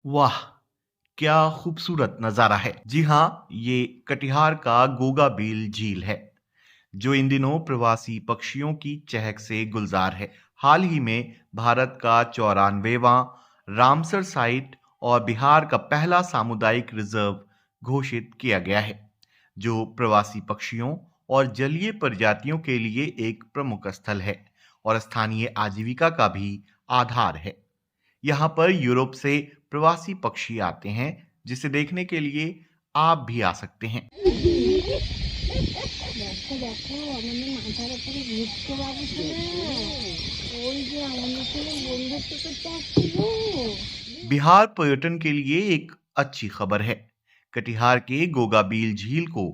वाह! क्या खूबसूरत नज़ारा है। जी हाँ, ये कटिहार का गोगाबील झील है, जो इन दिनों प्रवासी पक्षियों की चहक से गुलजार है। हाल ही में भारत का 94वां रामसर साइट और बिहार का पहला सामुदायिक रिजर्व घोषित किया गया है, जो प्रवासी पक्षियों और जलीय प्रजातियों के लिए एक प्रमुख स्थल है और स्थानीय आजीविका का भी आधार है। यहाँ पर यूरोप से प्रवासी पक्षी आते हैं, जिसे देखने के लिए आप भी आ सकते हैं। দেখো দেখো আমাদের মাথার উপরে ঘুরতে পারছে না। ওই যে আমাদের সঙ্গে বন্ধুত্ব করতে আসছিল। बिहार पर्यटन के लिए एक अच्छी खबर है। कटिहार के गोगाबील झील को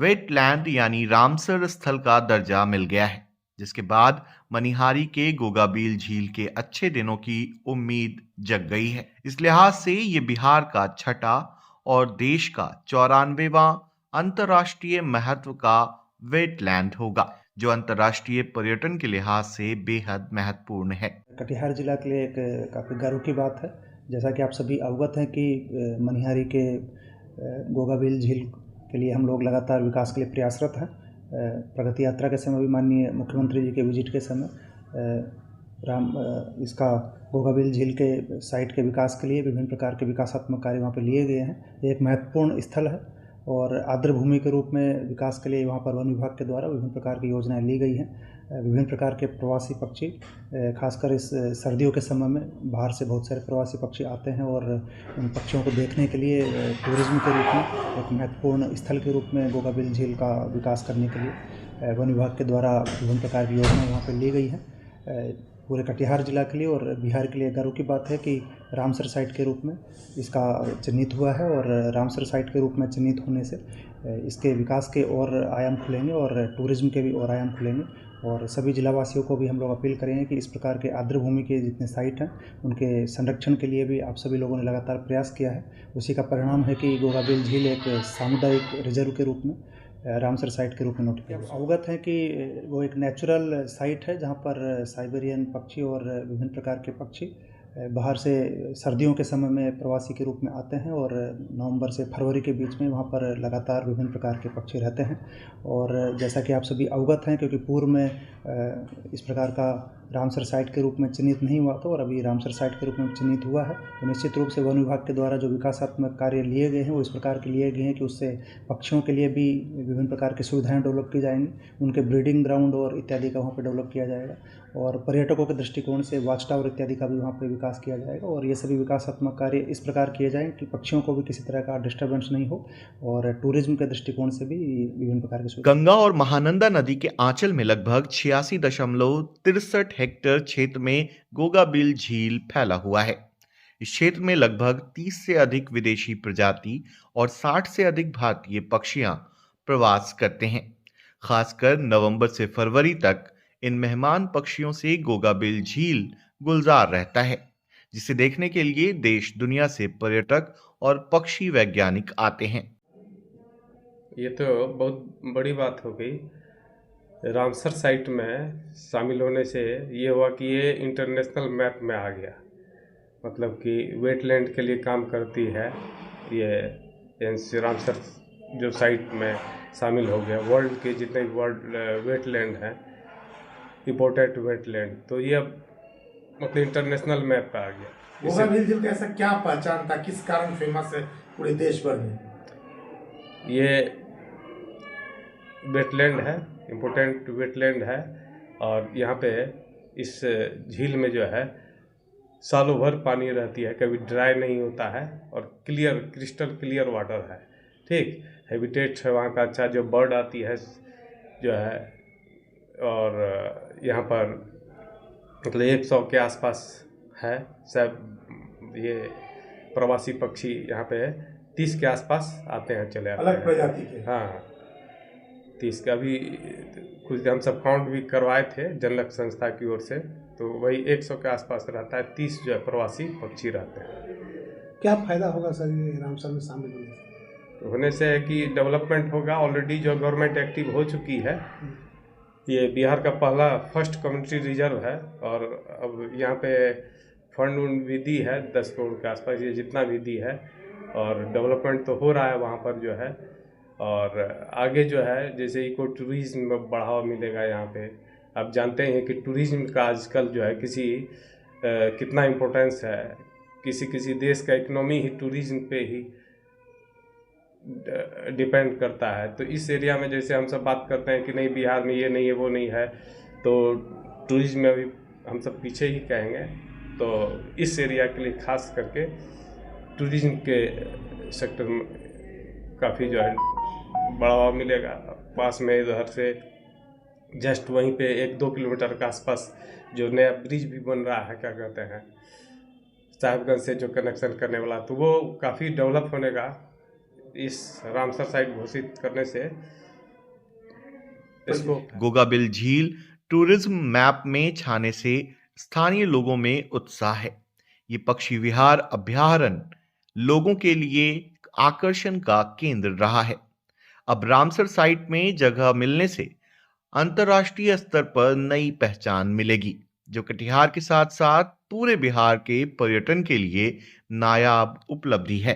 वेटलैंड यानी रामसर स्थल का दर्जा मिल गया है, जिसके बाद मनिहारी के गोगाबील झील के अच्छे दिनों की उम्मीद जग गई है। इस लिहाज से ये बिहार का छठा और देश का 94वां अंतर्राष्ट्रीय महत्व का वेटलैंड होगा, जो अंतर्राष्ट्रीय पर्यटन के लिहाज से बेहद महत्वपूर्ण है। कटिहार जिला के लिए एक काफ़ी गर्व की बात है। जैसा कि आप सभी अवगत हैं कि मनिहारी के गोगाबील झील के लिए हम लोग लगातार विकास के लिए प्रयासरत हैं। प्रगति यात्रा के समय भी माननीय मुख्यमंत्री जी के विजिट के समय इसका गोगाबील झील के साइट के विकास के लिए विभिन्न प्रकार के विकासात्मक कार्य वहाँ पे लिए गए हैं। ये एक महत्वपूर्ण स्थल है और आर्द्र भूमि के रूप में विकास के लिए वहाँ पर वन विभाग के द्वारा विभिन्न प्रकार की योजनाएं ली गई हैं। विभिन्न प्रकार के प्रवासी पक्षी, खासकर इस सर्दियों के समय में बाहर से बहुत सारे प्रवासी पक्षी आते हैं और उन पक्षियों को देखने के लिए टूरिज्म के रूप में एक महत्वपूर्ण स्थल के रूप में गोगाबील झील का विकास करने के लिए वन विभाग के द्वारा विभिन्न प्रकार की योजनाएं वहाँ पर ली गई हैं। पूरे कटिहार जिला के लिए और बिहार के लिए गर्व की बात है कि रामसर साइट के रूप में इसका चिन्हित हुआ है और रामसर साइट के रूप में चिन्हित होने से इसके विकास के और आयाम खुलेंगे और टूरिज्म के भी और आयाम खुलेंगे। और सभी जिलावासियों को भी हम लोग अपील करेंगे कि इस प्रकार के आर्द्र भूमि के जितने साइट हैं उनके संरक्षण के लिए भी आप सभी लोगों ने लगातार प्रयास किया है। उसी का परिणाम है कि गोगाबील झील एक सामुदायिक रिजर्व के रूप में रामसर साइट के रूप में नोट किया। अवगत है कि वो एक नेचुरल साइट है जहाँ पर साइबेरियन पक्षी और विभिन्न प्रकार के पक्षी बाहर से सर्दियों के समय में प्रवासी के रूप में आते हैं और नवंबर से फरवरी के बीच में वहाँ पर लगातार विभिन्न प्रकार के पक्षी रहते हैं। और जैसा कि आप सभी अवगत हैं, क्योंकि पूर्व में इस प्रकार का रामसर साइट के रूप में चिन्हित नहीं हुआ था और अभी रामसर साइट के रूप में चिन्हित हुआ है, तो निश्चित रूप से वन विभाग के द्वारा जो विकासात्मक कार्य लिए गए हैं वो इस प्रकार के लिए गए हैं कि उससे पक्षियों के लिए भी विभिन्न प्रकार की सुविधाएं डेवलप की जाएंगी, उनके ब्रीडिंग ग्राउंड और इत्यादि का वहाँ पर डेवलप किया जाएगा और पर्यटकों के दृष्टिकोण से वॉच टावर इत्यादि का भी वहाँ पर विकास किया जाएगा। और ये सभी विकासात्मक कार्य इस प्रकार किए जाएँ कि पक्षियों को भी किसी तरह का डिस्टर्बेंस नहीं हो और टूरिज्म के दृष्टिकोण से भी विभिन्न प्रकार के गंगा और महानंदा नदी के आंचल में लगभग 86.63 हेक्टेयर क्षेत्र में गोगाबील झील फैला हुआ है। इस क्षेत्र में लगभग 30 से अधिक विदेशी प्रजाति और 60 से अधिक भारतीय पक्षियां प्रवास करते हैं। खासकर नवंबर से फरवरी तक इन मेहमान पक्षियों से गोगाबील झील गुलजार रहता है, जिसे देखने के लिए देश दुनिया से पर्यटक और पक्षी वैज्ञानिक आते हैं। ये तो बहुत बड़ी बात हो गई। रामसर साइट में शामिल होने से ये हुआ कि ये इंटरनेशनल मैप में आ गया, मतलब कि वेटलैंड के लिए काम करती है ये रामसर जो साइट में शामिल हो गया। वर्ल्ड के जितने वर्ल्ड वेटलैंड हैं, इम्पोर्टेंट वेटलैंड, तो ये अब मतलब इंटरनेशनल मैप पे आ गया। गोगाबील झील का ऐसा क्या पहचान था, किस कारण फेमस है पूरे देश भर में? ये वेटलैंड है, इम्पोर्टेंट वेटलैंड है और यहाँ पे इस झील में जो है सालों भर पानी रहती है, कभी ड्राई नहीं होता है और क्लियर, क्रिस्टल क्लियर वाटर है। ठीक हैबिटेट है वहाँ का अच्छा, जो बर्ड आती है जो है, और यहाँ पर मतलब 100 के आसपास है सब ये प्रवासी पक्षी यहाँ पे 30 के आसपास आते हैं, चले आते हैं अलग प्रजाति के। हाँ 30 का भी कुछ हम सब काउंट भी करवाए थे जनलक संस्था की ओर से, तो वही 100 के आसपास रहता है। 30 जो है प्रवासी पक्षी रहते हैं। क्या फ़ायदा होगा सर ये रामसर में शामिल होने से है कि डेवलपमेंट होगा। ऑलरेडी जो गवर्नमेंट एक्टिव हो चुकी है, ये बिहार का पहला फर्स्ट कम्युनिटी रिजर्व है और अब यहाँ पे फंड भी दी है 10 करोड़ के आसपास, ये जितना भी दी है, और डेवलपमेंट तो हो रहा है वहाँ पर जो है। और आगे जो है जैसे इको टूरिज्म में बढ़ावा मिलेगा यहाँ पे। आप जानते हैं कि टूरिज्म का आजकल जो है कितना इम्पोर्टेंस है, किसी देश का इकोनॉमी ही टूरिज्म पे ही डिपेंड करता है। तो इस एरिया में जैसे हम सब बात करते हैं कि नहीं बिहार में ये नहीं है वो नहीं है, तो टूरिज्म में अभी हम सब पीछे ही कहेंगे। तो इस एरिया के लिए खास करके टूरिज्म के सेक्टर में काफ़ी जो है बढ़ावा मिलेगा। पास में इधर से जस्ट वहीं पे 1-2 किलोमीटर के आसपास जो नया ब्रिज भी बन रहा है, क्या कहते हैं, साहिबगंज से जो कनेक्शन करने वाला, तो वो काफ़ी डेवलप होने का इस रामसर साइट घोषित करने से इसको गोगाबिल झील टूरिज्म मैप में छाने से स्थानीय लोगों में उत्साह है। ये पक्षी विहार अभयारण्य लोगों के लिए आकर्षण का केंद्र रहा है। अब रामसर साइट में जगह मिलने से अंतर्राष्ट्रीय स्तर पर नई पहचान मिलेगी, जो कटिहार के साथ साथ पूरे बिहार के पर्यटन के लिए नायाब उपलब्धि है।